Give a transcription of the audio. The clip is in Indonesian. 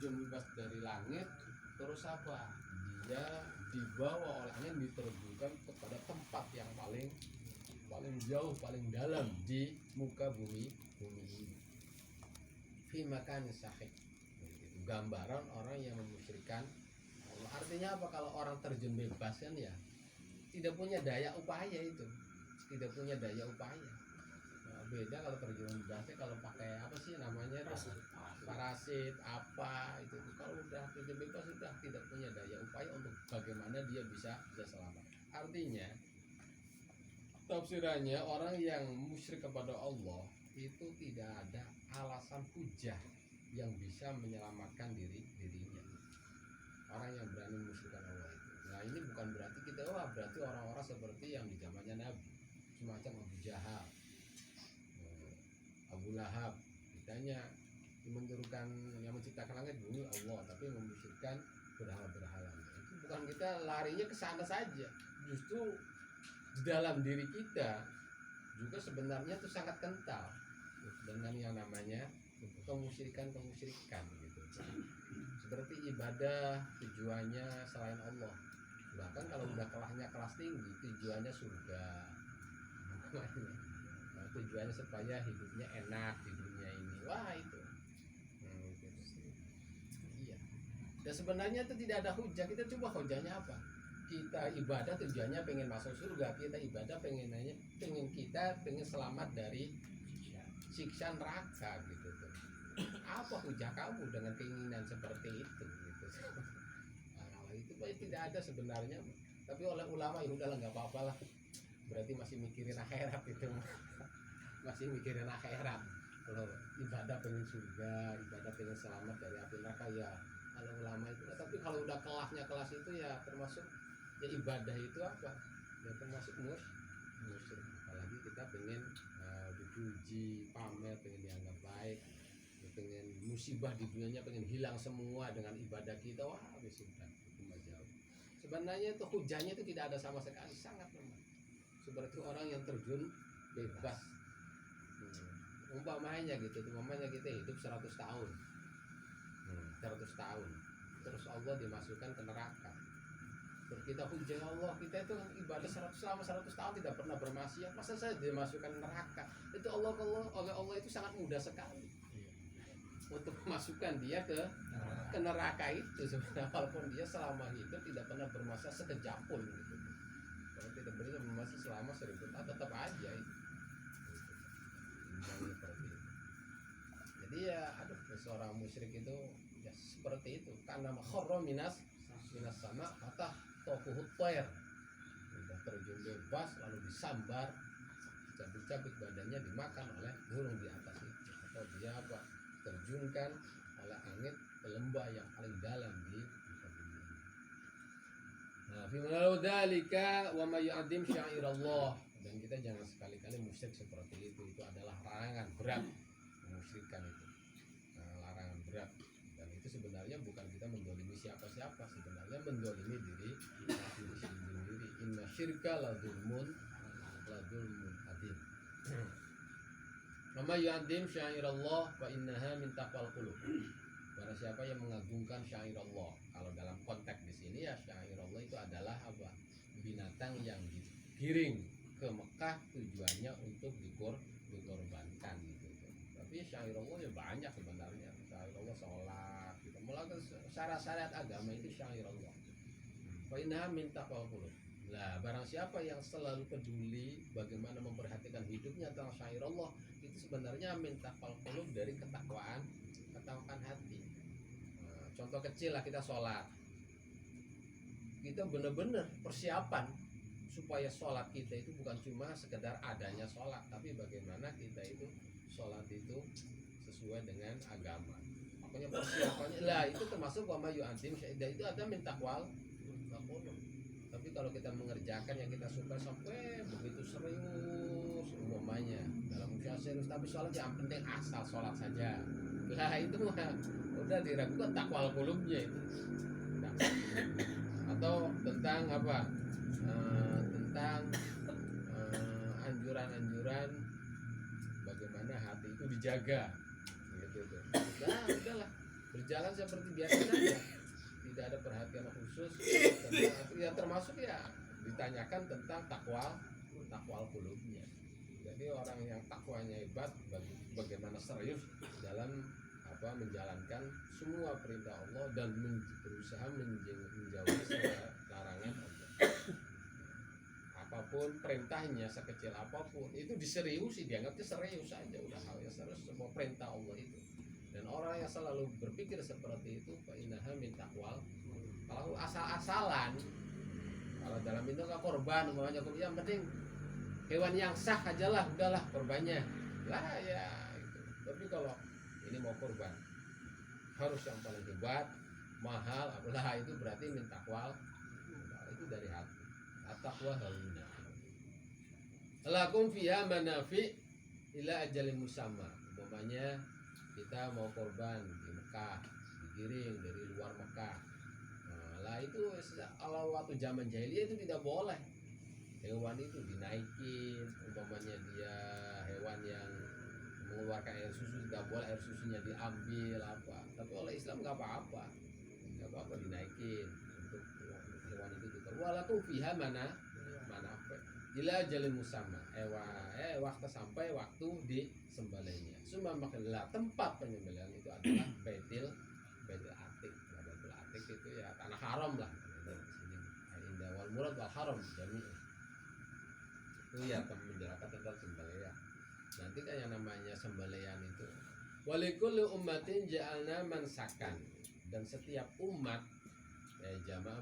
terjun bebas dari langit, terus apa? Dia dibawa oleh angin, diterjunkan kepada tempat yang paling jauh, paling dalam di muka bumi ini. Fi makan sahih. Gambaran orang yang memusyrikan Allah. Artinya apa? Kalau orang terjun bebas kan ya tidak punya daya upaya itu, tidak punya daya upaya. Nah, beda kalau terjun bebasnya kalau pakai apa sih namanya parasit apa itu. Kalau udah terjun bebas sudah tidak punya daya upaya untuk bagaimana dia bisa selamat. Artinya tafsirannya orang yang musyrik kepada Allah itu tidak ada alasan hujah yang bisa menyelamatkan dirinya. Orang yang berani musyrikan Allah itu. Nah ini bukan berarti kita berarti orang-orang seperti yang di zamannya Nabi, semacam Abu Jahal, Abu Lahab, ditanya menurunkan yang menciptakan langit bumi Allah, tapi memusyrikan berhala-berhala. Itu bukan kita larinya ke sana saja, justru di dalam diri kita juga sebenarnya itu sangat kental dengan yang namanya kemusyrikan gitu. Seperti ibadah tujuannya selain Allah, bahkan kalau udah kelas tinggi tujuannya surga, nah, tujuannya supaya hidupnya enak di dunia ini, wah itu gitu. Iya. Dan sebenarnya itu tidak ada hujah. Kita coba hujahnya apa? Kita ibadah tujuannya pengen masuk surga, kita ibadah pengen selamat dari siksa neraka gitu tuh. Apa hujah kamu dengan keinginan seperti itu gitu. Nah, itu tidak ada sebenarnya, tapi oleh ulama ya udahlah nggak apa-apa lah, berarti masih mikirin akhirat itu. Masih mikirin akhirat. Kalau ibadah pengen surga, ibadah pengen selamat dari api neraka ya kalau ulama itu. Tapi kalau udah kelas itu ya termasuk ya ibadah itu apa ya termasuk musyrik. Apalagi kita pengen dipuji, pamer, pengen dianggap baik, pengen musibah di dunianya pengen hilang semua dengan ibadah kita, wah habis sudah itu mah jauh. Sebenarnya itu hujahnya itu tidak ada sama sekali, sangat lemah. Seperti orang yang terjun bebas. Umpamanya gitu, umpamanya kita hidup 100 tahun. 100 tahun. Terus Allah dimasukkan ke neraka. Terus kita hujah Allah, kita itu ibadah selama 100 tahun tidak pernah bermaksiat, masa saya dimasukkan neraka? Itu oleh Allah itu sangat mudah sekali untuk memasukkan dia ke neraka itu sebenarnya, walaupun dia selama hidup tidak pernah bermaksiat sekejap pun gitu. Kalau tidak pernah bermaksiat selama 1000 tahun tetap aja itu. Jadi ya seorang musyrik itu ya seperti itu, karena kharra minas sama kata tofuhut toyer, udah terjun bebas lalu disambar, cabik-cabik badannya dimakan oleh burung di atas itu, atau dia terjunkan oleh angin ke lembah yang paling dalam di bumi. Nah, fi dzalika wa may yu'azzim syairallah, dan kita jangan sekali-kali musyrik seperti itu adalah larangan berat memusyrikkan itu. Larangan berat, dan itu sebenarnya bukan kita mendolimi siapa-siapa, sebenarnya mendolimi diri sendiri. Inna syirka la dzulmun adzim. Nama yu'azzim syairallah fa innaha min taqwal qulub. Barang siapa yang mengagungkan syairallah, kalau dalam konteks di sini ya syairallah itu adalah apa? Binatang yang digiring ke Mekah tujuannya untuk dikorbankan gitu. Tapi syairallah ya banyak sebenarnya. Syairallah sholat, kita melakukan syarat-syarat agama itu syairallah. Fa innaha min taqwal qulub. Nah, barang siapa yang selalu peduli bagaimana memperhatikan hidupnya tentang syairallah, itu sebenarnya min taqwal qulub, dari ketakwaan hati. Nah, contoh kecil lah, kita sholat, kita benar-benar persiapan supaya sholat kita itu bukan cuma sekedar adanya sholat, tapi bagaimana kita itu sholat itu sesuai dengan agama. Makanya persiapannya lah itu termasuk wa may yu'azzim syairallah, itu ada min taqwal qulub. Tapi kalau kita mengerjakan yang kita suka sampai begitu serius, umpamanya dalam usaha serius, tapi sholat yang penting asal sholat saja, lah itu mah udah diragukan takwal qulubnya itu. Nah, atau tentang apa? Tentang anjuran-anjuran bagaimana hati itu dijaga gitu tuh. Nah, udahlah. berjalan seperti biasa saja, tidak ada perhatian khusus tentang, ya termasuk ya ditanyakan tentang takwa qulubnya. Jadi orang yang takwanya hebat, bagaimana serius dalam menjalankan semua perintah Allah dan berusaha menjauhi semua larangan Allah. Apapun perintahnya, sekecil apapun itu diseriusi, dianggapnya serius saja, udah hal yang serius semua perintah Allah itu. Dan orang yang selalu berpikir seperti itu, fa innaha min taqwal. Kalau asal-asalan, kalau dalam itu nggak korban, umpamanya yang penting hewan yang sah aja lah, udahlah korbannya lah ya itu. Tapi kalau ini mau korban harus yang paling hebat, mahal, apalah itu berarti min taqwal. Itu dari hati. At-taqwa hauna. Lakum fiha manafi ila ajalin musamma. Umpamanya kita mau korban di Mekah, digiring dari luar Mekah. Nah, lah itu kalau waktu zaman jahiliyah itu tidak boleh. Hewan itu dinaikin, umpamanya dia hewan yang mengeluarkan air susu tidak boleh, air susunya diambil apa. Tapi oleh Islam nggak apa-apa dinaikin untuk hewan itu kita. Walaupun fiha mana ila jalin musamma waktu sampai waktu disembelihnya. Summa makanlah tempat penyembelihan itu adalah Baitul Atik. Baitul Atik itu ya tanah haram lah. Di sini indah wal murad wal haram jami. Itu ya menjelaskan tentang sembelihan. Nanti kan yang namanya sembelihan itu walikulli ummatin ja'alna mansakan, dan setiap umat jamaah